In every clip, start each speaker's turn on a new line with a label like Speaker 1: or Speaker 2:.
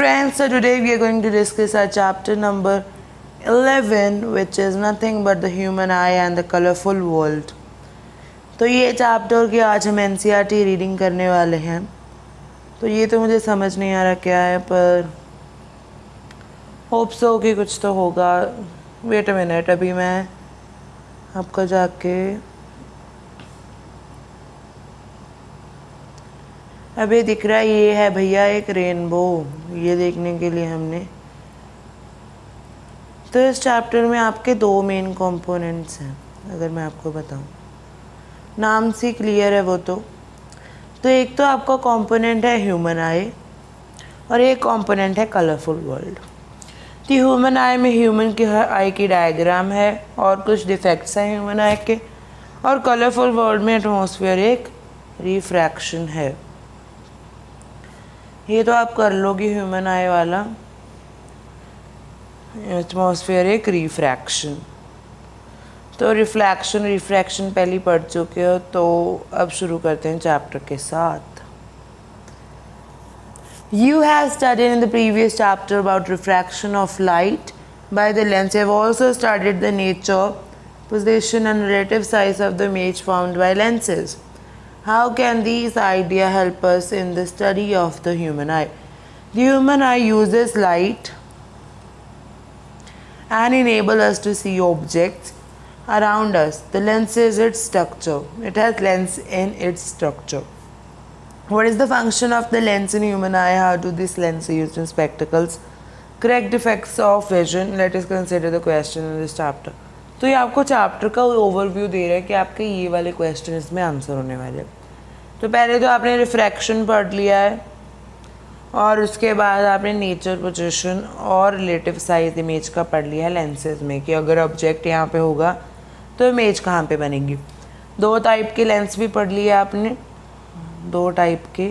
Speaker 1: friends, so today we are going to discuss our chapter number 11, which is nothing but the human eye and the colorful world. तो ये chapter की आज हम NCERT reading करने वाले हैं. तो ये तो मुझे समझ नहीं आ रहा क्या है, पर होप सो कि कुछ तो होगा. वेट अ मिनट, अभी मैं आपको जाके अभी दिख रहा है. ये है भैया एक रेनबो. ये देखने के लिए हमने, तो इस चैप्टर में आपके दो मेन कंपोनेंट्स हैं. अगर मैं आपको बताऊं, नाम से क्लियर है वो. तो एक तो आपका कंपोनेंट है ह्यूमन आई और एक कंपोनेंट है कलरफुल वर्ल्ड. तो ह्यूमन आई में ह्यूमन की आई की डायग्राम है और कुछ डिफेक्ट्स हैं ह्यूमन आई के, और कलरफुल वर्ल्ड में एटमॉस्फेयर एक रिफ्रैक्शन है. ये तो आप कर लोगे ह्यूमन आई वाला. एटमॉस्फेयर एक रिफ्रैक्शन, तो रिफ्रैक्शन पहले पढ़ चुके हो. तो अब शुरू करते हैं चैप्टर के साथ. You have studied in the previous chapter about refraction of light by the lens. You have also studied the nature, position and relative size of the image formed by lenses. How can these ideas help us in the study of the human eye? The human eye uses light and enable us to see objects around us. The lens is its structure. It has lens in its structure. What is the function of the lens in human eye? How do these lenses used in spectacles correct defects of vision? Let us consider the question in this chapter. तो ये आपको chapter का overview दे रहा है कि आपके ये वाले क्वेश्चन इसमें आंसर होने वाले. तो पहले तो आपने रिफ्रैक्शन पढ़ लिया है, और उसके बाद आपने नेचर, पोजीशन और रिलेटिव साइज इमेज का पढ़ लिया है लेंसेज में, कि अगर ऑब्जेक्ट यहाँ पे होगा तो इमेज कहाँ पे बनेगी. दो टाइप के लेंस भी पढ़ लिया आपने. दो टाइप के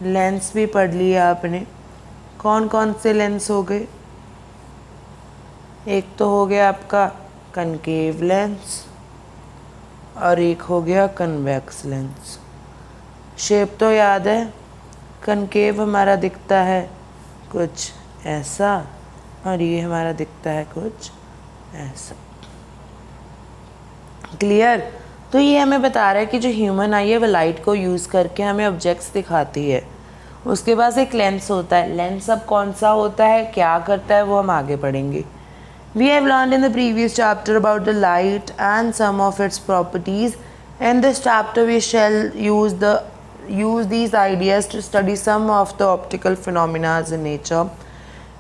Speaker 1: लेंस भी पढ़ लिए आपने. कौन कौन से लेंस हो गए? एक तो हो गया आपका कनकेव लेंस और एक हो गया कन्वेक्स लेंस. शेप तो याद है. कनकेव हमारा दिखता है कुछ ऐसा और ये हमारा दिखता है कुछ ऐसा. क्लियर? तो ये हमें बता रहा है कि जो ह्यूमन आई है वो लाइट को यूज़ करके हमें ऑब्जेक्ट्स दिखाती है. उसके पास एक लेंस होता है. लेंस अब कौन सा होता है, क्या करता है, वो हम आगे पढ़ेंगे. We have learned in the previous chapter about the light and some of its properties. In this chapter we shall use these ideas to study some of the optical phenomena in nature.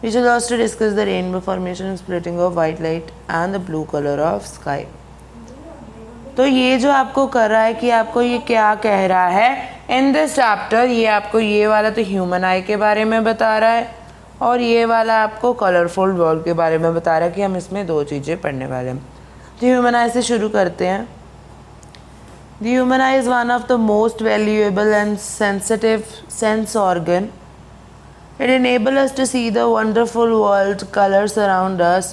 Speaker 1: We shall also discuss the rainbow formation and splitting of white light and the blue color of sky. तो ये जो आपको कर रहा है कि आपको ये क्या कह रहा है इन दिस चैप्टर, ये आपको ये वाला तो ह्यूमन आई के बारे में बता रहा है और ये वाला आपको कलरफुल वर्ल्ड के बारे में बता रहा है कि हम इसमें दो चीज़ें पढ़ने वाले हैं. तो ह्यूमन आई से शुरू करते हैं. The human eye is one of the most valuable and sensitive sense organ. It enables us to see the wonderful world, colors around us.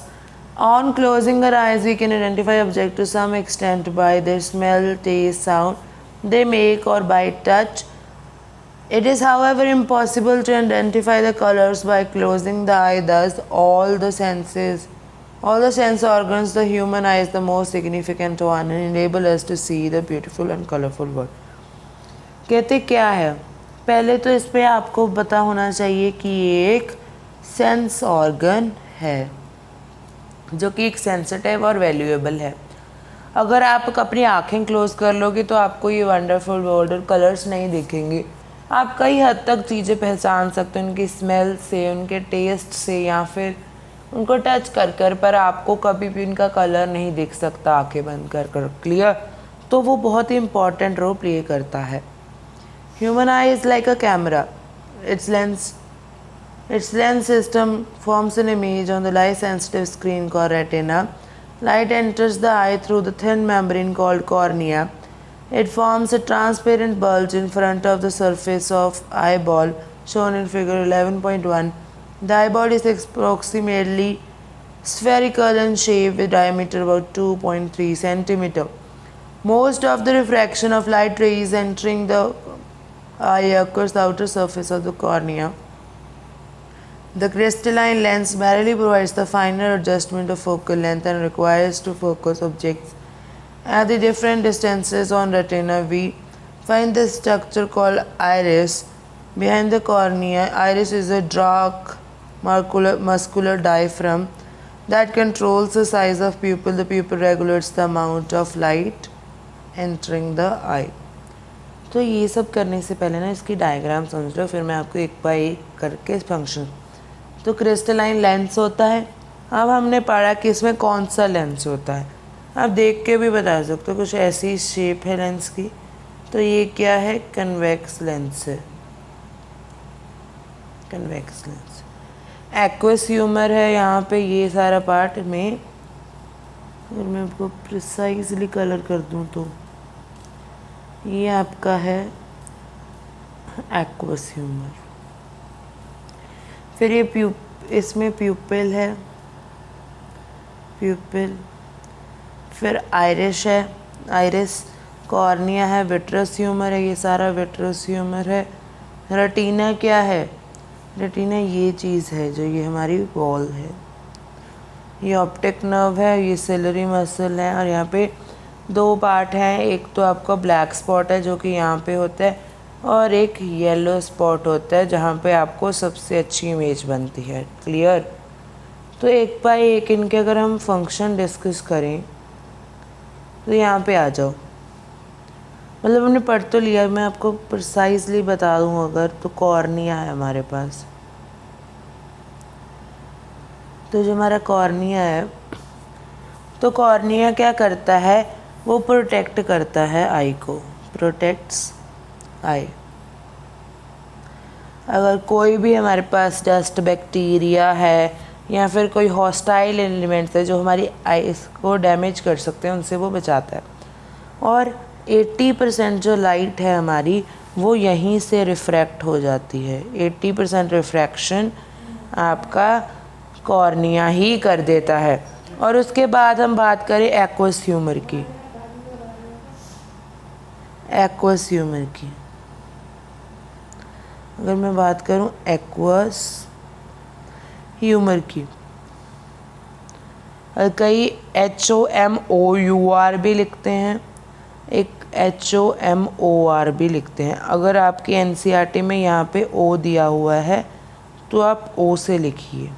Speaker 1: On closing our eyes, we can identify objects to some extent by their smell, taste, sound they make, or by touch. It is, however, impossible to identify the colors by closing the eye. Thus, all the sense organs, the human eye is the most significant one and enable us to see the beautiful and colorful world. कहते क्या है? पहले तो इस पे आपको पता होना चाहिए कि ये एक सेंस ऑर्गन है जो कि एक सेंसिटिव और वैल्यूएबल है. अगर आप अपनी आँखें क्लोज कर लोगे तो आपको ये वंडरफुल वर्ल्ड और कलर्स नहीं दिखेंगे. आप कई हद तक चीज़ें पहचान सकते हो उनकी स्मेल से, उनके टेस्ट से, या फिर उनको टच कर पर आपको कभी भी उनका कलर नहीं दिख सकता आंखें बंद कर. क्लियर? तो वो बहुत ही इंपॉर्टेंट रोल प्ले करता है. Human I is like a camera. Its lens system forms an image on the light sensitive screen called retina. Light enters the eye through the thin membrane called cornea. It forms a transparent bulge in front of the surface of eyeball, shown in figure 11.1. The eyeball is approximately spherical in shape with diameter about 2.3 centimeter. Most of the refraction of light rays entering the eye occurs outer surface of the cornea. The crystalline lens merely provides the finer adjustment of focal length and requires to focus objects at the different distances on retina. We find the structure called iris behind the cornea. Iris is a dark muscular diaphragm that controls the size of pupil. The pupil regulates the amount of light entering the eye. तो ये सब करने से पहले ना इसकी diagram समझ लो, फिर मैं आपको एक बार एक करके फंक्शन। तो क्रिस्टलाइन लेंस होता है। अब हमने पढ़ा कि इसमें कौन सा लेंस होता है। आप देख के भी बता सकते हो, कुछ ऐसी शेप है लेंस की। तो ये क्या है? कन्वेक्स लेंस है, कन्वेक्स लेंस। एक्वस ह्यूमर है यहाँ पे ये सारा पार्ट में। अगर मैं आपको प्रिसाइजली कलर कर दूँ तो ये आपका है एक्वस ह्यूमर। फिर ये इसमें प्यूपिल है, प्यूपिल। फिर आइरिश है, आइरिस। कॉर्निया है, विट्रस ह्यूमर है, ये सारा विट्रस ह्यूमर है। रेटिना क्या है? रेटिना ये चीज़ है जो ये हमारी वॉल है। ये ऑप्टिक नर्व है, ये सिलरी मसल है। और यहाँ पे दो पार्ट हैं, एक तो आपका ब्लैक स्पॉट है जो कि यहाँ पे होता है, और एक येलो स्पॉट होता है जहाँ पे आपको सबसे अच्छी इमेज बनती है। क्लियर? तो एक बाय एक इनके अगर हम फंक्शन डिस्कस करें तो यहाँ पे आ जाओ। मतलब हमने पढ़ तो लिया, मैं आपको प्रिसाइजली बता दूँ अगर, तो कॉर्निया है हमारे पास। तो जो हमारा कॉर्निया है, तो कॉर्निया क्या करता है? वो प्रोटेक्ट करता है आई को, प्रोटेक्ट्स आई। अगर कोई भी हमारे पास डस्ट, बैक्टीरिया है या फिर कोई हॉस्टाइल एलिमेंट्स है जो हमारी आईज को डैमेज कर सकते हैं, उनसे वो बचाता है। और 80% जो लाइट है हमारी वो यहीं से रिफ्रैक्ट हो जाती है। 80% रिफ्रैक्शन आपका कॉर्निया ही कर देता है। और उसके बाद हम बात करें एक्वस ह्यूमर की, एक्वस ह्यूमर की। अगर मैं बात करूं एक्वस ह्यूमर की, कई HOMOUR भी लिखते हैं, एक HOMOR भी लिखते हैं। अगर आपकी NCERT में यहाँ पे O दिया हुआ है तो आप O से लिखिए,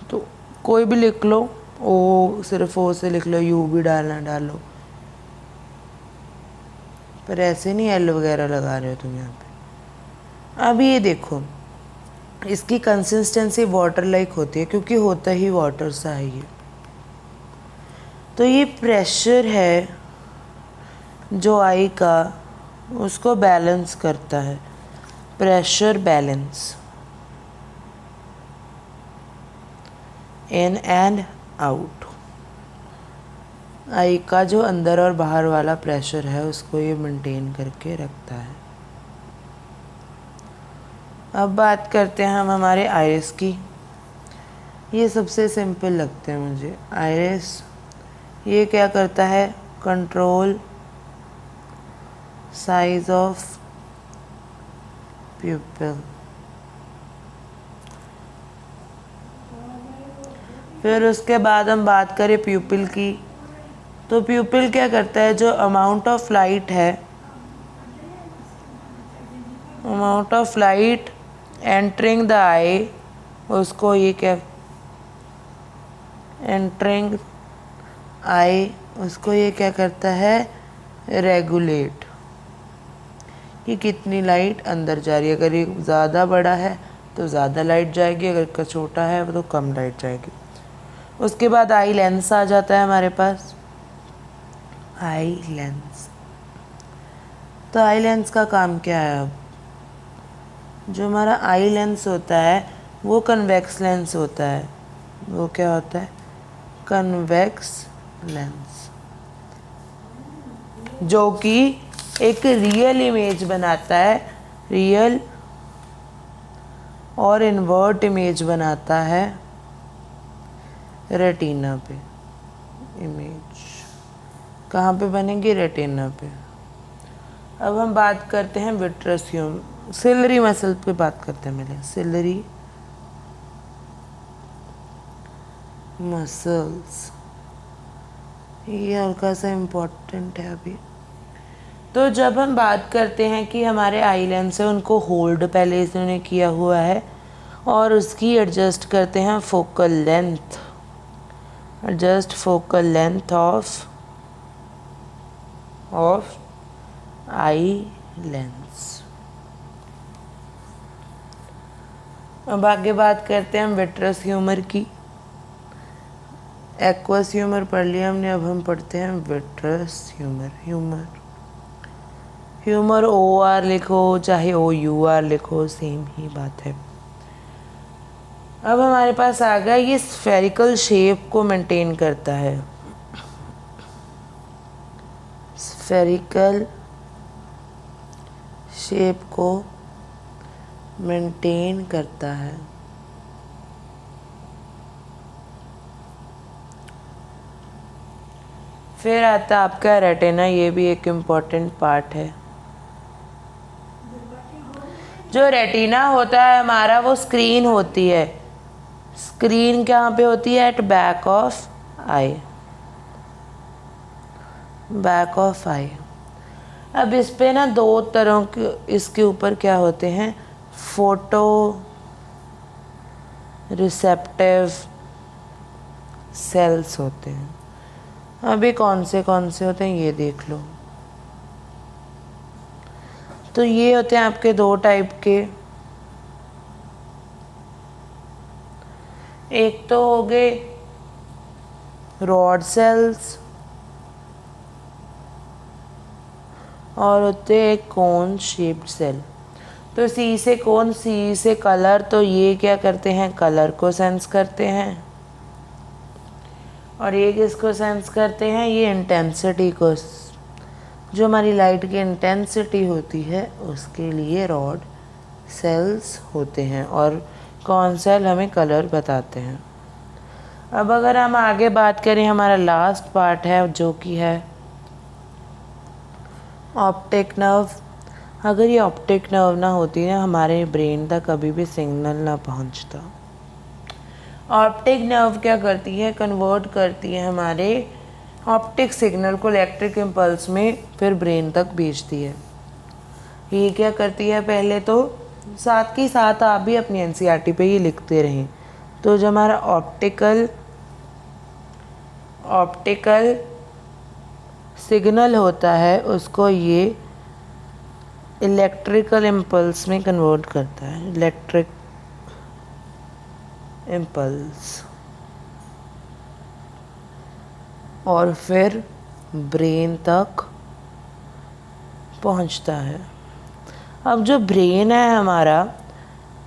Speaker 1: तो कोई भी लिख लो, O सिर्फ O से लिख लो, U भी डालना डालो, पर ऐसे नहीं L वगैरह लगा रहे हो तुम यहाँ पे। अब ये देखो, इसकी कंसिस्टेंसी वाटर लाइक होती है क्योंकि होता ही वाटर सा है ये। तो ये प्रेशर है जो आई का, उसको बैलेंस करता है, pressure balance, in and out. Eye का जो अंदर और बाहर वाला प्रेशर है उसको ये मेंटेन करके रखता है। अब बात करते हैं हम हमारे आइरिस की। ये सबसे सिंपल लगते हैं मुझे। आइरिस ये क्या करता है? Control size of प्यूपिल। फिर उसके बाद हम बात करें प्यूपिल की, तो प्यूपिल क्या करता है? जो अमाउंट ऑफ लाइट है, amount of light entering the eye, उसको ये क्या, एंटरिंग आई, उसको ये क्या करता है? रेगुलेट कि कितनी लाइट अंदर जा रही है। अगर ये ज़्यादा बड़ा है तो ज़्यादा लाइट जाएगी, अगर का छोटा है तो कम लाइट जाएगी। उसके बाद आई लेंस आ जाता है हमारे पास, आई लेंस। तो आई लेंस का काम क्या है? अब जो हमारा आई लेंस होता है वो कन्वेक्स लेंस होता है। वो क्या होता है? कन्वेक्स लेंस, जो कि एक रियल इमेज बनाता है, रियल और इन्वर्ट इमेज बनाता है रेटिना पे। इमेज कहाँ पे बनेगी? रेटिना पे। अब हम बात करते हैं विट्रस ह्यूमर, सिलरी मसल पे बात करते हैं पहले। सिलरी मसल्स, ये हल्का सा इम्पोर्टेंट है अभी। तो जब हम बात करते हैं कि हमारे आई लेंस है, उनको होल्ड पहले इन्होंने किया हुआ है और उसकी एडजस्ट करते हैं focal length, adjust focal length of eye lens. अब आगे बात करते हैं हम विट्रस ह्यूमर की। एक्वस ह्यूमर पढ़ लिया हमने, अब हम पढ़ते हैं विट्रस ह्यूमर। ह्यूमर OR लिखो चाहे OUR लिखो, सेम ही बात है। अब हमारे पास आ गया, ये स्फेरिकल शेप को मेंटेन करता है, स्फेरिकल शेप को मेंटेन करता है। फिर आता है आपका रेटिना, ये भी एक इम्पॉर्टेंट पार्ट है। जो रेटिना होता है हमारा, वो स्क्रीन होती है। स्क्रीन कहाँ पे होती है? At back of eye, back of eye. अब इस पे ना दो तरह के इसके ऊपर क्या होते हैं, फोटो रिसेप्टिव सेल्स होते हैं। अभी कौन से होते हैं ये देख लो। तो ये होते हैं आपके दो टाइप के, एक तो हो गए रॉड सेल्स और होते हैं कोन शेप्ड सेल। तो सी से कोन, सी से कलर, तो ये क्या करते हैं, कलर को सेंस करते हैं, और ये किसको सेंस करते हैं, ये इंटेंसिटी को, जो हमारी लाइट की इंटेंसिटी होती है उसके लिए रॉड सेल्स होते हैं, और कौन सेल हमें कलर बताते हैं। अब अगर हम आगे बात करें, हमारा लास्ट पार्ट है जो कि है ऑप्टिक नर्व। अगर ये ऑप्टिक नर्व ना होती ना, हमारे ब्रेन तक कभी भी सिग्नल ना पहुंचता। ऑप्टिक नर्व क्या करती है, कन्वर्ट करती है हमारे ऑप्टिक सिग्नल को इलेक्ट्रिक इम्पल्स में, फिर ब्रेन तक भेजती है। ये क्या करती है, पहले तो साथ के साथ आप भी अपनी NCERT पे ये लिखते रहें। तो जो हमारा ऑप्टिकल सिग्नल होता है उसको ये इलेक्ट्रिकल इम्पल्स में कन्वर्ट करता है, इलेक्ट्रिक इम्पल्स, और फिर ब्रेन तक पहुंचता है। अब जो ब्रेन है हमारा,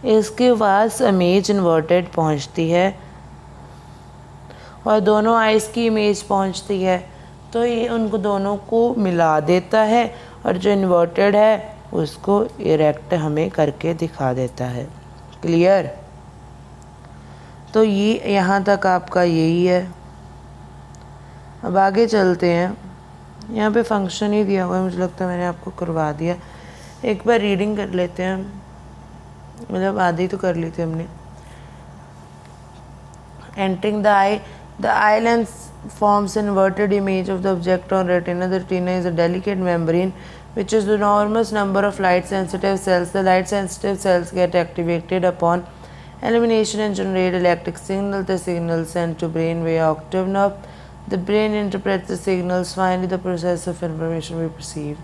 Speaker 1: इसके पास इमेज इन्वर्टेड पहुंचती है और दोनों आइज़ की इमेज पहुंचती है, तो ये उनको दोनों को मिला देता है और जो इन्वर्टेड है उसको इरेक्ट हमें करके दिखा देता है। क्लियर? तो ये यहाँ तक आपका यही है। अब आगे चलते हैं, यहाँ पे फंक्शन ही दिया हुआ है, मुझे लगता है मैंने आपको करवा दिया। एक बार रीडिंग कर लेते हैं, मतलब आधी तो कर ली थी हमने। Entering the eye lens forms an inverted image of the object on retina. The retina is a delicate membrane which is an enormous number of light sensitive cells. The light sensitive cells get activated upon illumination and generate electric signal. The signal sent to brain via octave nerve. The brain interprets the signals. Finally, the process of information we perceive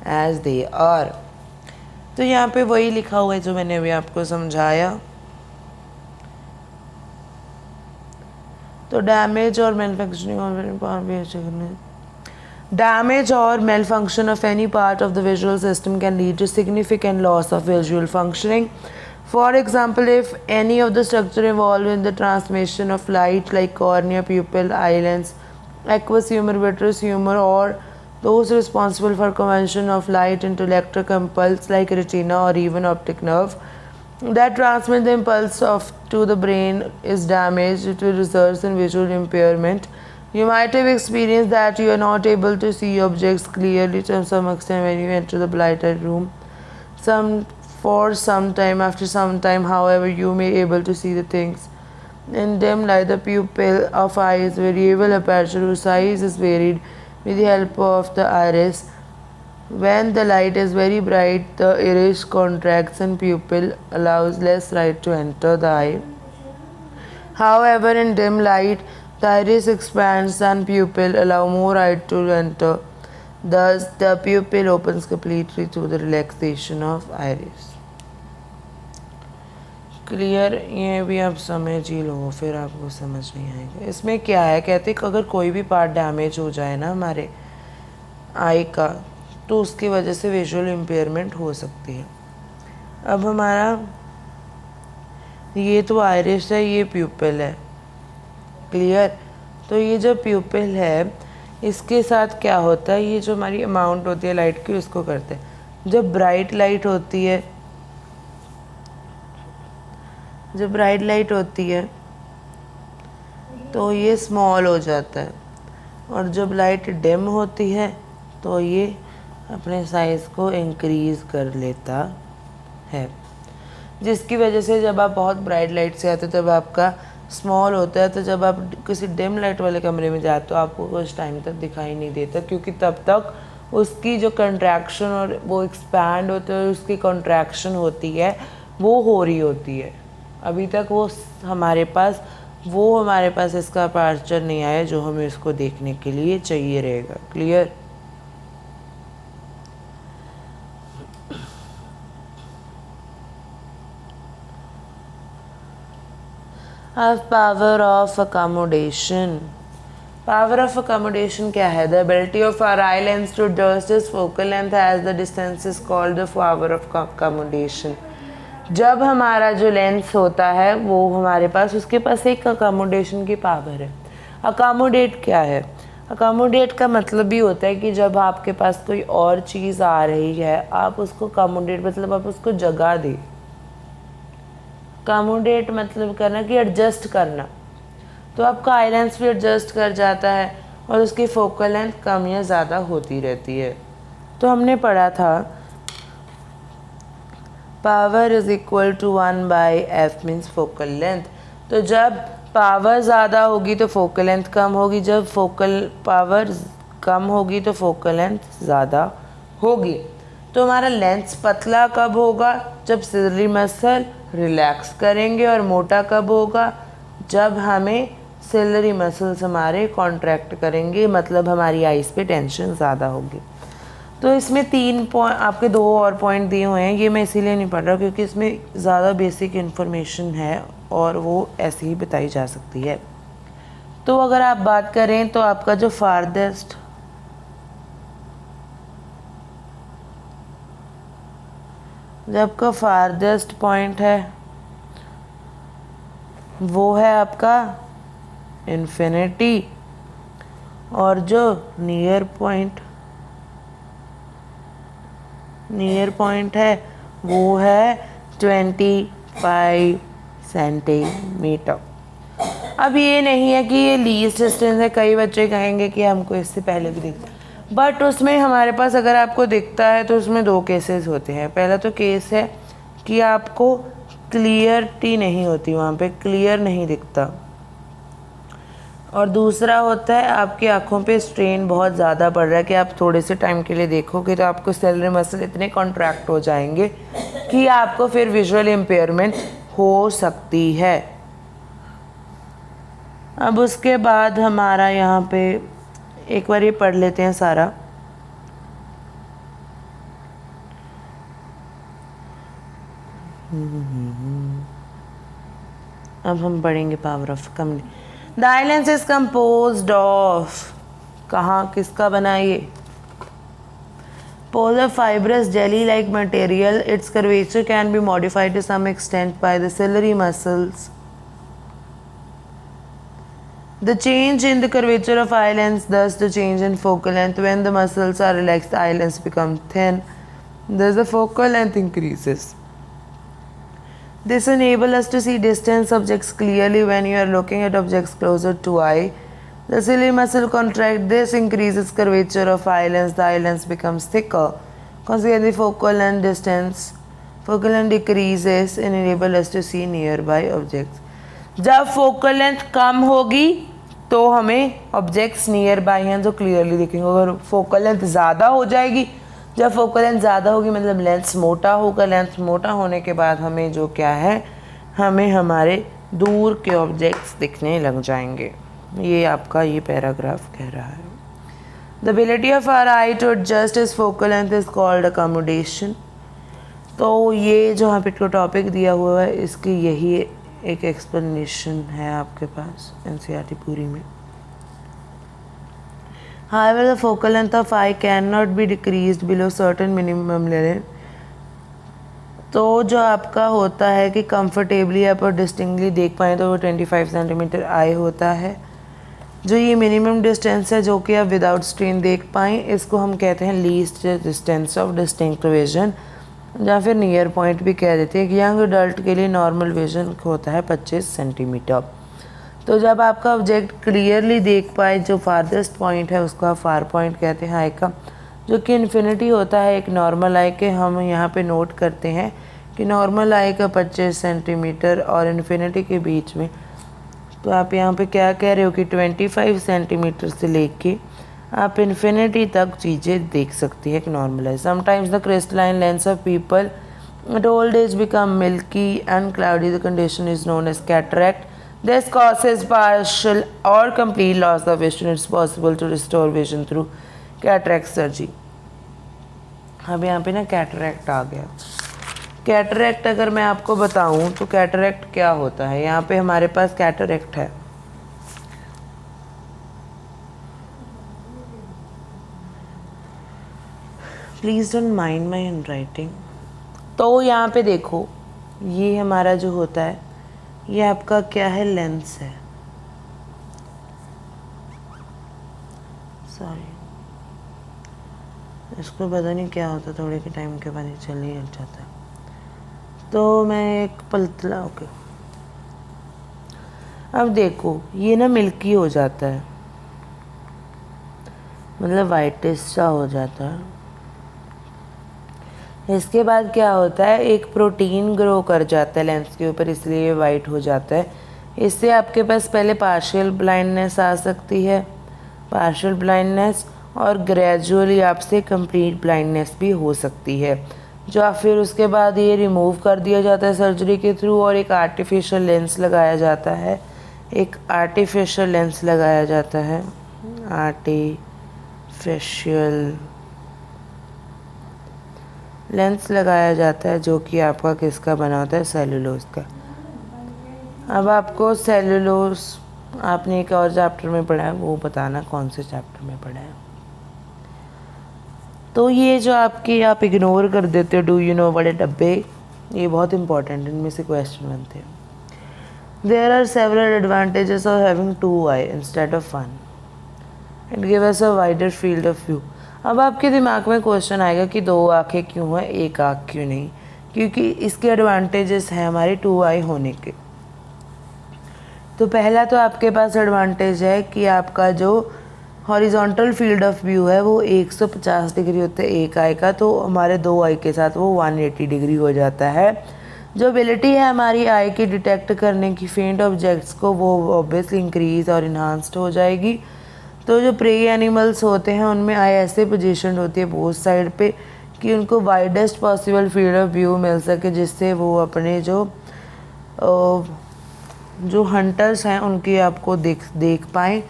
Speaker 1: as they are. तो यहाँ पे वही लिखा हुआ है जो मैंने अभी आपको समझाया। तो डैमेज और malfunction of any part of the visual system can lead to significant loss of visual functioning. For example, if any of the structure involved in the transmission of light like cornea, pupil, eye lens, aqueous humor, vitreous humor, or those responsible for conversion of light into electric impulse like retina or even optic nerve that transmit the impulse to the brain is damaged, it will result in visual impairment. You might have experienced that you are not able to see objects clearly to some extent when you enter the lighted room. For some time, after some time, however, you may be able to see the things In dim light, the pupil of eye is variable aperture whose size is varied with the help of the iris. When the light is very bright, the iris contracts and pupil allows less light to enter the eye. However, in dim light, the iris expands and pupil allow more light to enter. Thus, the pupil opens completely through the relaxation of iris. Clear? ये भी आप समझ ही लो, फिर आपको समझ नहीं आएगा। इसमें क्या है, कहते कि अगर कोई भी पार्ट डैमेज हो जाए ना हमारे आई का, तो उसकी वजह से विजुअल इम्पेयरमेंट हो सकती है। अब हमारा ये तो आइरिस है, ये प्यूपिल है। क्लियर? तो ये जो प्यूपिल है इसके साथ क्या होता है, ये जो हमारी अमाउंट होती है लाइट की उसको करते हैं। जब ब्राइट लाइट होती है, जब ब्राइट लाइट होती है तो ये स्मॉल हो जाता है, और जब लाइट डिम होती है तो ये अपने साइज़ को इंक्रीज़ कर लेता है, जिसकी वजह से जब आप बहुत ब्राइट लाइट से आते हो तब आपका स्मॉल होता है। तो जब आप किसी डिम लाइट वाले कमरे में जाते हो आपको कुछ टाइम तक दिखाई नहीं देता, क्योंकि तब तक उसकी जो कंट्रैक्शन और वो एक्सपैंड होते हैं, उसकी कंट्रैक्शन होती है वो हो रही होती है। अभी तक वो हमारे पास इसका अपर्चर नहीं आया जो हमें इसको देखने के लिए चाहिए रहेगा। क्लियर? अब power of accommodation. Power of accommodation क्या है? The ability of our eye lens to adjust its focal length as the distance is called the power of accommodation. जब हमारा जो लेंस होता है वो हमारे पास, उसके पास एक अकोमोडेशन की पावर है। अकोमोडेट क्या है? अकोमोडेट का मतलब भी होता है कि जब आपके पास कोई और चीज़ आ रही है आप उसको अकोमोडेट, मतलब आप उसको जगह दें। अकोमोडेट मतलब करना कि एडजस्ट करना। तो आपका आई लेंस भी एडजस्ट कर जाता है और उसकी फोकल लेंथ कम या ज़्यादा होती रहती है। तो हमने पढ़ा था power is equal to 1/f means focal length. तो जब पावर ज़्यादा होगी तो फोकल लेंथ कम होगी, जब फोकल पावर कम होगी तो फोकल लेंथ ज़्यादा होगी। तो हमारा लेंस पतला कब होगा? जब सिलरी मसल रिलैक्स करेंगे। और मोटा कब होगा? जब हमें सिलरी मसल्स हमारे कॉन्ट्रैक्ट करेंगे, मतलब हमारी आइज़ पे टेंशन ज़्यादा होगी। तो इसमें 3 पॉइंट, आपके 2 और पॉइंट दिए हुए हैं। ये मैं इसीलिए नहीं पढ़ रहा क्योंकि इसमें ज़्यादा बेसिक इन्फॉर्मेशन है और वो ऐसे ही बताई जा सकती है। तो अगर आप बात करें तो आपका जो फारदेस्ट पॉइंट है वो है आपका इन्फिनिटी, और जो नियर पॉइंट है वो है 25 सेंटीमीटर। अब ये नहीं है कि ये लीस्ट डिस्टेंस है, कई बच्चे कहेंगे कि हमको इससे पहले भी दिखता, बट उसमें हमारे पास अगर आपको दिखता है तो उसमें 2 केसेस होते हैं। पहला तो केस है कि आपको क्लियरिटी नहीं होती, वहाँ पे क्लियर नहीं दिखता, और दूसरा होता है आपकी आँखों पे स्ट्रेन बहुत ज़्यादा पड़ रहा है कि आप थोड़े से टाइम के लिए देखोगे तो आपको सेलरी मसल इतने कॉन्ट्रैक्ट हो जाएंगे कि आपको फिर विजुअल इम्पेयरमेंट हो सकती है। अब उसके बाद हमारा यहाँ पे एक बार ये पढ़ लेते हैं सारा। अब हम पढ़ेंगे power of communication. The eye lens is composed of, कहाँ किसका बना ये? Polar fibrous jelly like material. Its curvature can be modified to some extent by the ciliary muscles. The change in the curvature of eye lens, thus the change in focal length. When the muscles are relaxed, the eye lens becomes thin, thus the focal length increases. This enables us to see distant objects clearly when you are looking at objects closer to eye. The ciliary muscle contracts. This increases curvature of eye lens. The eye lens becomes thicker. Consequently, focal length decreases and enables us to see nearby objects. जब focal length कम होगी तो हमें objects near by हैं जो clearly दिखेंगे। अगर focal length ज़्यादा हो जाएगी, जब फोकल लेंथ ज़्यादा होगी मतलब लेंस मोटा होगा, लेंस मोटा होने के बाद हमें जो क्या है, हमें हमारे दूर के ऑब्जेक्ट्स दिखने लग जाएंगे। ये आपका ये पैराग्राफ कह रहा है। The ability of our eye to adjust is focal length is called accommodation. तो ये जो यहाँ पे टॉपिक दिया हुआ है इसकी यही एक एक्सप्लेनेशन है आपके पास एनसीईआरटी पूरी में। However, the focal length of eye cannot be decreased below certain minimum limit। तो जो आपका होता है कि कंफर्टेबली आप और डिस्टिंक्टली देख पाएँ तो वो 25 सेंटीमीटर आई होता है। जो ये मिनिमम डिस्टेंस है जो कि आप विदाउट स्ट्रेन देख पाएँ, इसको हम कहते हैं least distance of distinct vision, या फिर नियर पॉइंट भी कह देते हैं। कि यंग अडल्ट के लिए नॉर्मल विजन होता है 25 सेंटीमीटर। तो जब आपका ऑब्जेक्ट क्लियरली देख पाए, जो फारदेस्ट पॉइंट है उसको आप फार पॉइंट कहते हैं आई का, जो कि इन्फिनिटी होता है एक नॉर्मल आई के। हम यहाँ पे नोट करते हैं कि नॉर्मल आई का 25 सेंटीमीटर और इन्फिनिटी के बीच में, तो आप यहाँ पे क्या कह रहे हो कि 25 सेंटीमीटर से लेके आप इन्फिनिटी तक चीज़ें देख सकती है एक normal eye. Sometimes the crystalline lens of people at old age become milky and cloudy. The condition is known as cataract. This causes partial or complete loss of vision. It's possible to restore vision through cataract surgery। अब यहाँ पे ना cataract आ गया। Cataract अगर मैं आपको बताऊँ तो कैटरैक्ट क्या होता है, यहाँ पे हमारे पास कैटरैक्ट है। Please don't mind my hand writing. तो यहाँ पे देखो, ये हमारा जो होता है ये आपका क्या है, लेंस है। सॉरी, इसको पता नहीं क्या होता, थोड़े के टाइम के बाद ही चल ही हट जाता है। तो मैं एक पलतला ओके। अब देखो ये ना मिल्की हो जाता है, मतलब वाइटिश सा हो जाता है। इसके बाद क्या होता है, एक प्रोटीन ग्रो कर जाता है लेंस के ऊपर, इसलिए ये वाइट हो जाता है। इससे आपके पास पहले पार्शियल ब्लाइंडनेस आ सकती है, पार्शियल ब्लाइंडनेस, और ग्रेजुअली आपसे कंप्लीट ब्लाइंडनेस भी हो सकती है, जो फिर उसके बाद ये रिमूव कर दिया जाता है सर्जरी के थ्रू और एक आर्टिफिशियल लेंस लगाया जाता है। एक आर्टिफिशियल लेंस लगाया जाता है, आर्टिफिशियल लेंस लगाया जाता है, जो कि आपका किसका बना होता है, सेलुलोज का। अब आपको सेलुलोज आपने एक और चैप्टर में पढ़ा है, वो बताना कौन से चैप्टर में पढ़ा है। तो ये जो आपकी आप इग्नोर कर देते हो डू यू नो वाले डब्बे, ये बहुत इंपॉर्टेंट, इनमें से क्वेश्चन बनते हैं। There are several advantages of having 2 eye instead of 1। It give us a wider field of view. अब आपके दिमाग में क्वेश्चन आएगा कि 2 आँखें क्यों है, 1 आँख क्यों नहीं, क्योंकि इसके एडवांटेजेस हैं हमारे 2 आई होने के। तो पहला तो आपके पास एडवांटेज है कि आपका जो हॉरिजॉन्टल फील्ड ऑफ व्यू है वो 150 डिग्री होता है एक आई का, तो हमारे 2 आई के साथ वो 180 डिग्री हो जाता है। जो एबिलिटी है हमारी आई की डिटेक्ट करने की फेंट ऑब्जेक्ट्स को, वो ऑब्वियसली इंक्रीज और इन्हांस्ड हो जाएगी। तो जो प्रे एनिमल्स होते हैं उनमें आई ऐसे पोजीशन होती है बोथ साइड पे कि उनको widest possible field of view मिल सके, जिससे वो अपने जो हंटर्स हैं उनकी आपको देख पाएँ।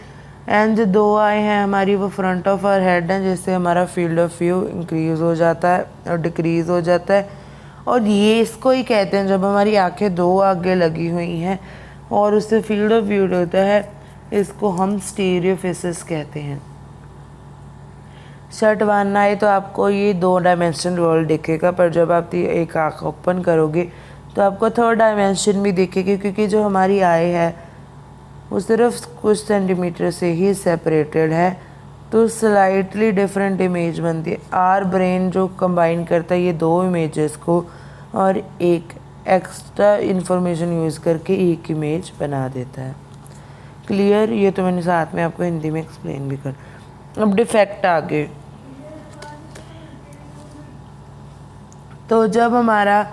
Speaker 1: एंड जो 2 आई हैं हमारी वो फ्रंट ऑफ आवर हेड हैं, जिससे हमारा फील्ड ऑफ व्यू इंक्रीज़ हो जाता है और डिक्रीज़ हो जाता है। और ये इसको ही कहते हैं जब हमारी आंखें 2 आगे लगी हुई हैं और उससे फील्ड ऑफ व्यू होता है, इसको हम स्टीरियोफिसिस कहते हैं। शट वन आई तो आपको ये 2 डायमेंशन वर्ल्ड दिखेगा, पर जब आप एक आँख ओपन करोगे तो आपको 3rd डायमेंशन भी दिखेगी, क्योंकि जो हमारी आई है वो सिर्फ कुछ सेंटीमीटर से ही सेपरेटेड है, तो स्लाइटली डिफरेंट इमेज बनती है। आर ब्रेन जो कंबाइन करता है ये 2 इमेजेस को और एक एक्स्ट्रा इंफॉर्मेशन यूज़ करके एक इमेज बना देता है। क्लियर, ये तो मैंने साथ में आपको हिंदी में एक्सप्लेन भी कर। अब डिफेक्ट आगे, तो जब हमारा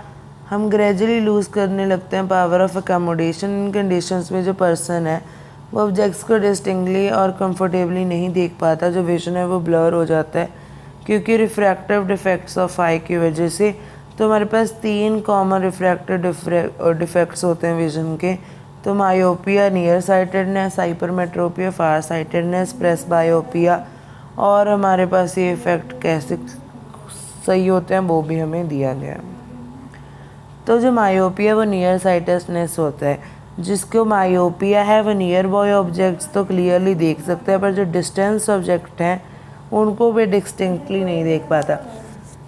Speaker 1: हम ग्रेजुअली लूज़ करने लगते हैं power of accommodation. In conditions में जो पर्सन है वो ऑब्जेक्ट्स को डिस्टिंक्टली और कंफर्टेबली नहीं देख पाता, जो विजन है वो ब्लर हो जाता है क्योंकि रिफ्रैक्टिव डिफेक्ट्स ऑफ आई की वजह से। तो हमारे पास 3 कॉमन रिफ्रैक्टिव डिफेक्ट्स होते हैं विजन के। तो myopia, near sightedness, hypermetropia, far sightedness, presbyopia, और हमारे पास ये इफ़ेक्ट कैसे सही होते हैं वो भी हमें दिया गया है। तो जो मायोपिया वो नियर साइटेडनेस होता है। जिसको मायोपिया है वो नियर बॉय ऑब्जेक्ट्स तो क्लियरली देख सकते हैं, पर जो डिस्टेंस ऑब्जेक्ट हैं उनको भी डिस्टिंक्टली नहीं देख पाता।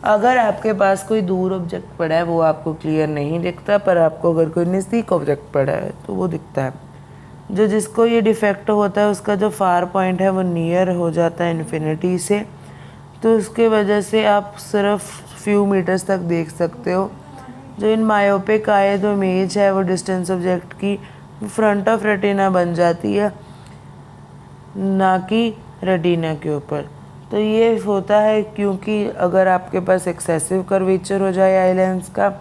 Speaker 1: अगर आपके पास कोई दूर ऑब्जेक्ट पड़ा है वो आपको क्लियर नहीं दिखता, पर आपको अगर कोई नज़दीक ऑब्जेक्ट पड़ा है तो वो दिखता है। जो जिसको ये डिफेक्ट होता है उसका जो फार पॉइंट है वो नियर हो जाता है इन्फिनिटी से, तो उसके वजह से आप सिर्फ फ्यू मीटर्स तक देख सकते हो। जो इन मायोपिक आए जो इमेज है वो डिस्टेंस ऑब्जेक्ट की फ्रंट ऑफ रेटिना बन जाती है, ना कि रेटिना के ऊपर। तो ये होता है क्योंकि अगर आपके पास एक्सेसिव कर्वेचर हो जाए आई लेंस का,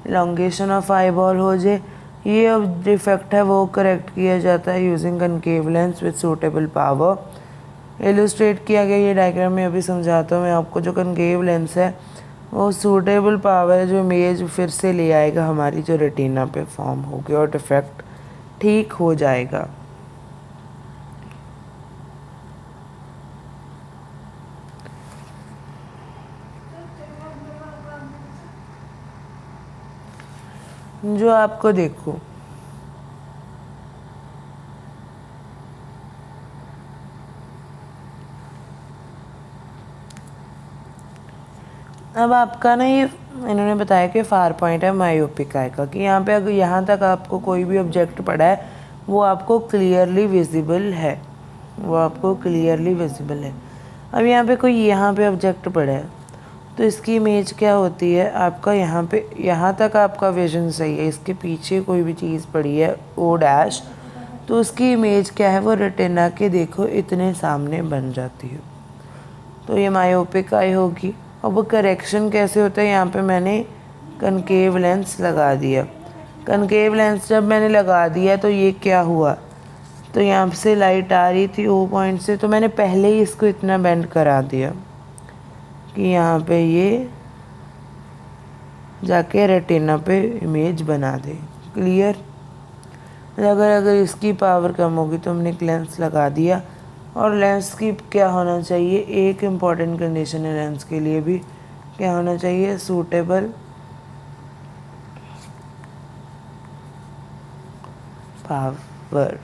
Speaker 1: इलॉन्गेशन ऑफ आई बॉल हो जाए, ये डिफेक्ट है वो करेक्ट किया जाता है using concave lens with suitable power. Illustrate किया गया ये डायग्राम में अभी समझाता हूँ मैं आपको। जो कनकेव लेंस है वो सूटेबल पावर है जो इमेज फिर से ले आएगा हमारी जो रेटिना पे फॉर्म होगी और डिफेक्ट ठीक हो जाएगा। जो आपको देखो अब आपका ना ये इन्होंने बताया कि फार पॉइंट है मायोपिक आई का, कि यहाँ पे अगर यहाँ तक आपको कोई भी ऑब्जेक्ट पड़ा है वो आपको क्लियरली विजिबल है, वो आपको क्लियरली विजिबल है। अब यहाँ पे कोई यहाँ पे ऑब्जेक्ट पड़ा है तो इसकी इमेज क्या होती है आपका, यहाँ पे यहाँ तक आपका विजन सही है, इसके पीछे कोई भी चीज़ पड़ी है ओ डैश, तो उसकी इमेज क्या है वो रेटिना के देखो इतने सामने बन जाती है। तो ये मायोपिक आई होगी। और वो करेक्शन कैसे होता है, यहाँ पे मैंने कनकेव लेंस लगा दिया। कनकेव लेंस जब मैंने लगा दिया तो ये क्या हुआ, तो यहाँ से लाइट आ रही थी ओ पॉइंट से, तो मैंने पहले ही इसको इतना बेंड करा दिया कि यहाँ पे ये जाके रेटिना पे इमेज बना दे। क्लियर। अगर इसकी पावर कम होगी तो हमने एक लेंस लगा दिया। और लेंस की क्या होना चाहिए, एक इम्पॉर्टेंट कंडीशन है लेंस के लिए भी, क्या होना चाहिए, सूटेबल पावर।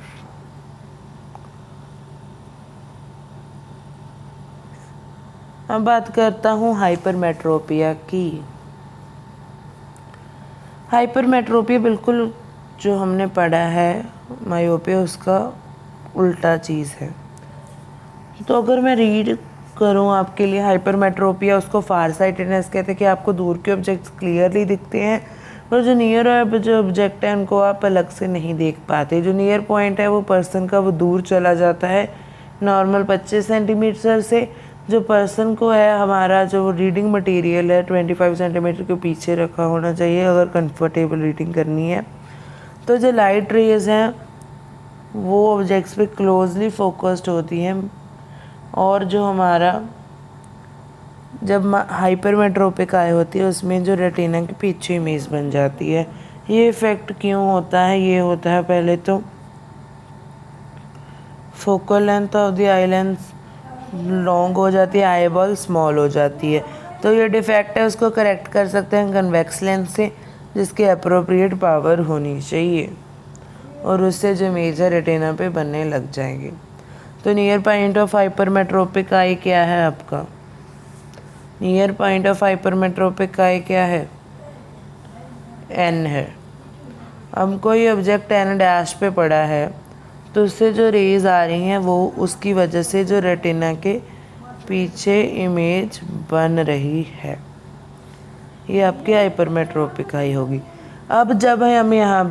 Speaker 1: अब बात करता हूँ हाइपरमेट्रोपिया की। हाइपरमेट्रोपिया बिल्कुल जो हमने पढ़ा है मायोपिया उसका उल्टा चीज़ है। तो अगर मैं रीड करूँ आपके लिए, हाइपरमेट्रोपिया उसको फार साइटेडनेस कहते हैं कि आपको दूर के ऑब्जेक्ट्स क्लियरली दिखते हैं, और जो नियर जो ऑब्जेक्ट है उनको आप अलग से नहीं देख पाते। जो नियर पॉइंट है वो पर्सन का वो दूर चला जाता है नॉर्मल 25 सेंटीमीटर से। जो पर्सन को है हमारा जो रीडिंग मटेरियल है 25 सेंटीमीटर के पीछे रखा होना चाहिए अगर कंफर्टेबल रीडिंग करनी है। तो जो लाइट रेज हैं वो ऑब्जेक्ट्स पे क्लोजली फोकस्ड होती हैं, और जो हमारा जब हाइपरमेट्रोपिक आई होती है उसमें जो रेटिना के पीछे इमेज बन जाती है। ये इफ़ेक्ट क्यों होता है, ये होता है पहले तो focal length of the eye lens long हो जाती है, आई बॉल स्मॉल हो जाती है। तो ये डिफेक्ट है, उसको करेक्ट कर सकते हैं कन्वेक्स लेंस से, जिसकी अप्रोप्रिएट पावर होनी चाहिए, और उससे जो इमेज है रेटिना पे बनने लग जाएंगे। तो नियर पॉइंट ऑफ हाइपरमेट्रोपिक आई क्या है आपका, नियर पॉइंट ऑफ हाइपरमेट्रोपिक आई क्या है, एन है। अब कोई ऑब्जेक्ट एन डैश पे पड़ा है तो उससे जो रेज आ रही हैं वो उसकी वजह से जो रेटिना के पीछे इमेज बन रही है, ये आपकी हाइपरमेट्रोपिक आई होगी। अब जब हम यहाँ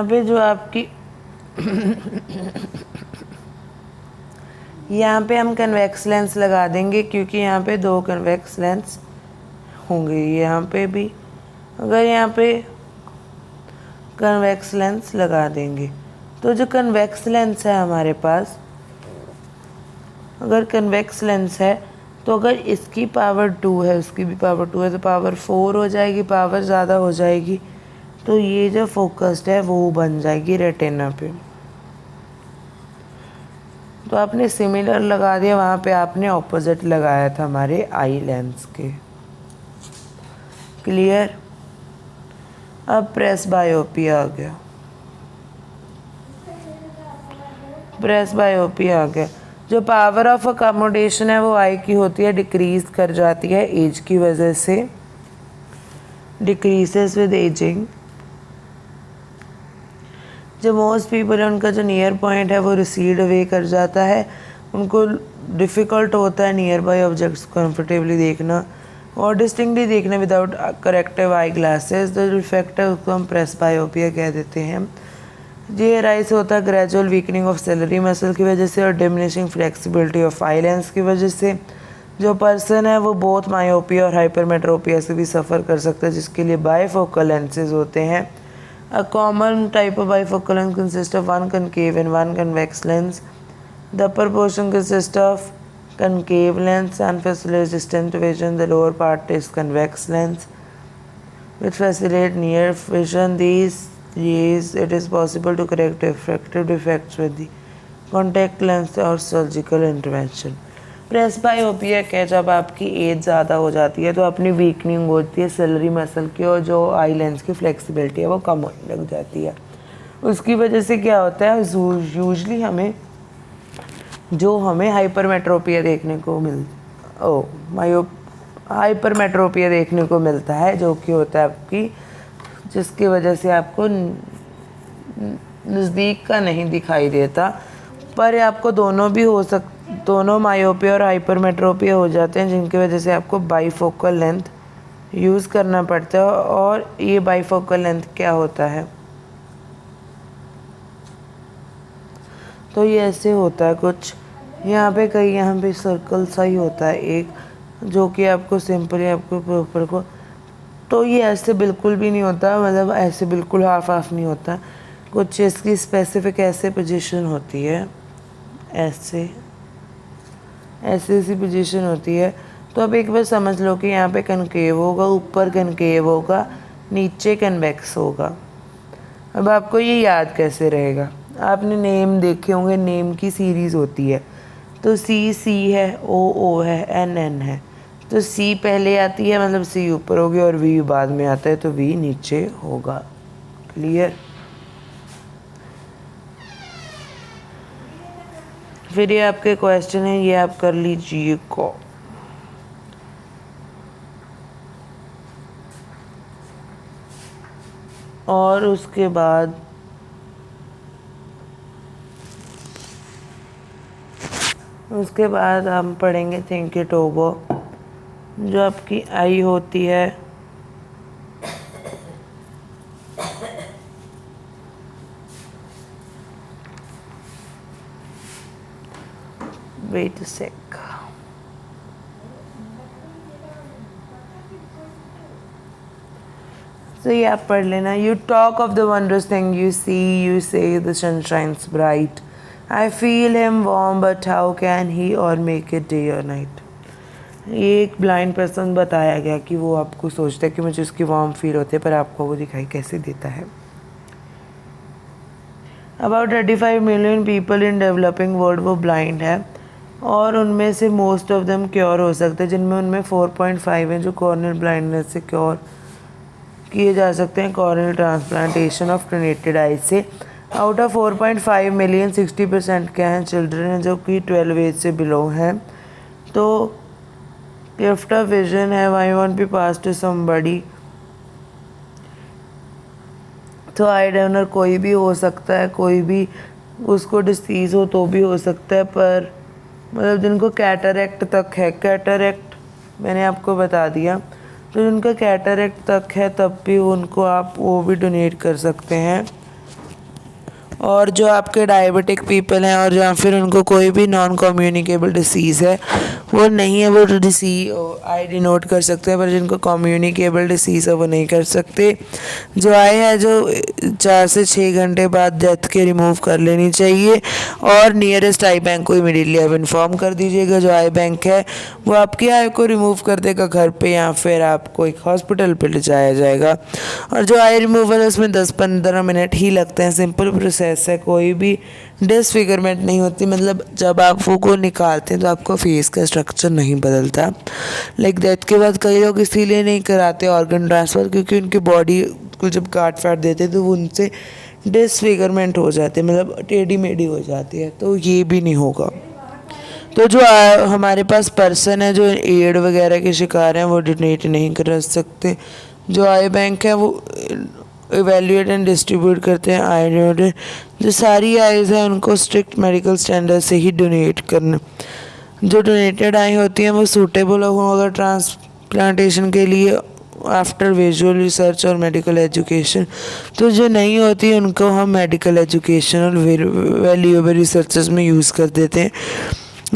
Speaker 1: पे जो आपकी यहाँ पे हम कन्वेक्स लेंस लगा देंगे, क्योंकि यहाँ पे 2 कन्वेक्स लेंस होंगे यहाँ पे भी। अगर यहाँ पे कन्वेक्स लेंस लगा देंगे तो जो कन्वेक्स लेंस है हमारे पास, अगर कन्वेक्स लेंस है तो अगर इसकी पावर 2 है, उसकी भी पावर 2 है, तो पावर 4 हो जाएगी, पावर ज़्यादा हो जाएगी। तो ये जो फोकस्ड है वो बन जाएगी रेटिना पे। तो आपने सिमिलर लगा दिया, वहाँ पे आपने ऑपोजिट लगाया था हमारे आई लेंस के। क्लियर। अब प्रेस बायोपिया आ गया, प्रेस बायोपिया आ गया। जो पावर ऑफ अकोमोडेशन है वो आई की होती है, डिक्रीज कर जाती है एज की वजह से, डिक्रीजेस विद एजिंग। जो मोस्ट पीपल है उनका जो नियर पॉइंट है वो रिसीड अवे कर जाता है, उनको डिफ़िकल्ट होता है नियर बाई ऑब्जेक्ट्स कंफर्टेबली देखना और डिस्टिंक्टली देखना विदाउट करेक्टिव आई ग्लासेस। जो इफेक्ट है उसको हम प्रेस बायोपिया कह देते हैं। ये राइज होता है gradual weakening of salary muscle की वजह से और diminishing flexibility of eye lens की वजह से। जो पर्सन है वो बहुत मायोपिया और हाइपरमेट्रोपिया से भी सफ़र कर सकता है, जिसके लिए बाईफोकल लेंसेज होते हैं। A common type of bifocal lens consists of one concave and one convex lens. The upper portion consists of concave lens and facilitates distant vision. The lower part is convex lens, which facilitate near vision. These it is possible to correct refractive defects with the contact lens or surgical intervention. Presbyopia है जब आपकी as ज़्यादा हो जाती है तो अपनी weakening होती है सेलरी मसल की और जो आई लेंस की फ्लेक्सिबिलिटी है वो कम होने लग जाती है। उसकी वजह से क्या होता है, यूजली हमें हाइपरमेट्रोपिया देखने को हाइपरमेट्रोपिया देखने को मिलता है, जो कि होता है आपकी, जिसकी वजह से आपको नज़दीक का नहीं दिखाई देता। पर आपको दोनों मायोपिया और हाइपरमेट्रोपिया हो जाते हैं, जिनकी वजह से आपको बाईफोकल लेंथ यूज़ करना पड़ता है। और ये बाईफोकल लेंथ क्या होता है, तो ये ऐसे होता है कुछ, यहाँ पे सर्कल सा ही होता है एक, जो कि आपको सिंपली आपको प्रॉपर को, तो ये ऐसे बिल्कुल भी नहीं होता, मतलब ऐसे बिल्कुल हाफ नहीं होता। कुछ इसकी स्पेसिफिक ऐसे पोजीशन होती है, ऐसी पोजीशन होती है। तो अब एक बार समझ लो कि यहाँ पे कनकेव होगा, ऊपर कनकेव होगा, नीचे कन्वेक्स होगा। अब आपको ये याद कैसे रहेगा, आपने नेम देखे होंगे, नेम की सीरीज़ होती है। तो सी है, ओ है, एन है। तो सी पहले आती है, मतलब सी ऊपर होगी और वी बाद में आता है, तो वी नीचे होगा। क्लियर। फिर ये आपके क्वेश्चन है, ये आप कर लीजिए को। और उसके बाद हम पढ़ेंगे थिंक इट ओवर। जो आपकी आई होती है, वेट अ सेक, तो ये आप पढ़ लेना। You talk of the wondrous thing you see, you say the sun shines bright, I feel him warm but how can he or make it day or night. ये एक ब्लाइंड पर्सन बताया गया कि वो आपको सोचता है कि मुझे उसकी वार्म फील होती है, पर आपको वो दिखाई कैसे देता है। About 35 million people in developing world वो ब्लाइंड है, और उनमें से मोस्ट ऑफ देम क्योर हो सकते हैं, जिनमें उनमें 4.5 हैं जो कॉर्नियल ब्लाइंडनेस से क्योर किए जा सकते हैं कॉर्नियल ट्रांसप्लांटेशन ऑफ डोनेटेड आई से। आउट ऑफ 4.5 मिलियन 60% क्या हैं, चिल्ड्रन हैं जो कि 12 एज से बिलो हैं। तो गिफ्ट ऑफ विजन है, why won't be pass to somebody. तो आई डोनर कोई भी हो सकता है, कोई भी उसको डिसीज़ हो तो भी हो सकता है, पर मतलब जिनको कैटरेक्ट तक है, कैटरेक्ट मैंने आपको बता दिया, तो जिनका कैटरेक्ट तक है तब भी उनको आप वो भी डोनेट कर सकते हैं। और जो आपके डायबिटिक पीपल हैं और या फिर उनको कोई भी नॉन कम्युनिकेबल डिसीज़ है, वो नहीं है, वो आई डिनोट कर सकते हैं, पर जिनको कम्युनिकेबल डिसीज़ है वो नहीं कर सकते। जो आई है जो 4 से 6 घंटे बाद डेथ के रिमूव कर लेनी चाहिए, और नियरेस्ट आई बैंक को इमीडिएटली आप इन्फॉर्म कर दीजिएगा। जो आई बैंक है वो आपकी आई को रिमूव कर देगा घर पे, या फिर आपको एक हॉस्पिटल पे ले जाया जाएगा। और जो आई रिमूवल है उसमें 10-15 मिनट ही लगते हैं, सिंपल प्रोसेस है, कोई भी डिसफिगरमेंट नहीं होती। मतलब जब आप वो को निकालते हैं तो आपको फेस का स्ट्रक्चर नहीं बदलता। लाइक डेथ के बाद कई लोग इसीलिए नहीं कराते ऑर्गन ट्रांसफ़र, क्योंकि उनकी बॉडी को जब काट फाट देते तो वो उनसे डिसफिगरमेंट हो जाते, मतलब टेढ़ी मेढ़ी हो जाती है, तो ये भी नहीं होगा। तो जो हमारे पास पर्सन है जो एड वगैरह के शिकार हैं वो डोनेट नहीं कर सकते। जो आई बैंक है वो इवेल्युएट एंड डिस्ट्रीब्यूट करते हैं आई डोनेट। जो सारी आईज हैं उनको स्ट्रिक्ट मेडिकल स्टैंडर्ड से ही डोनेट करना। जो डोनेटेड आई होती हैं वो सूटेबल हो अगर ट्रांसप्लांटेशन के लिए आफ्टर विजुअल रिसर्च और मेडिकल एजुकेशन। तो जो नहीं होती उनको हम मेडिकल एजुकेशन और वैल्यूएबल रिसर्चेस में यूज़ कर देते हैं।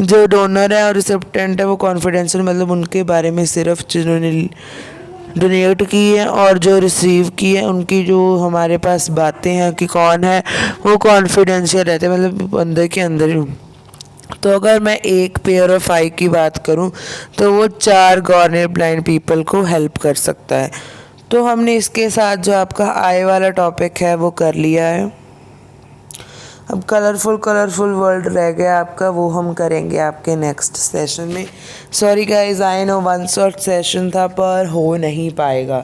Speaker 1: जो डोनर है और रिसिप्टेंट है वो कॉन्फिडेंशियल, मतलब उनके बारे में सिर्फ जिन्होंने डोनेट की है और जो रिसीव की है उनकी जो हमारे पास बातें हैं कि कौन है वो कॉन्फिडेंशियल रहते हैं, मतलब अंदर के अंदर ही। तो अगर मैं एक पेयर ऑफ आई की बात करूं तो वो 4 गॉर्नेट ब्लाइंड पीपल को हेल्प कर सकता है। तो हमने इसके साथ जो आपका आई वाला टॉपिक है वो कर लिया है। अब कलरफुल वर्ल्ड रह गया आपका, वो हम करेंगे आपके नेक्स्ट सेशन में। Sorry guys, I know 1 shot session था पर हो नहीं पाएगा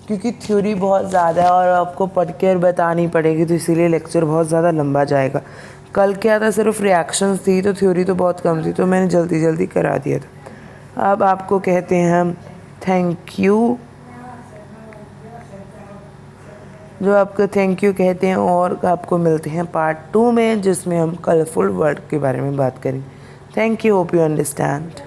Speaker 1: क्योंकि थ्योरी बहुत ज़्यादा है और आपको पढ़ कर बतानी पड़ेगी, तो इसीलिए लेक्चर बहुत ज़्यादा लंबा जाएगा। कल क्या था, सिर्फ रिएक्शंस थी तो थ्योरी तो बहुत कम थी, तो मैंने जल्दी करा दिया था। अब आपको कहते हैं हम थैंक यू, जो आपको थैंक यू कहते हैं, और आपको मिलते हैं पार्ट 2 में जिसमें हम कलरफुल वर्ड के बारे में बात करेंगे। Thank you, hope you understand.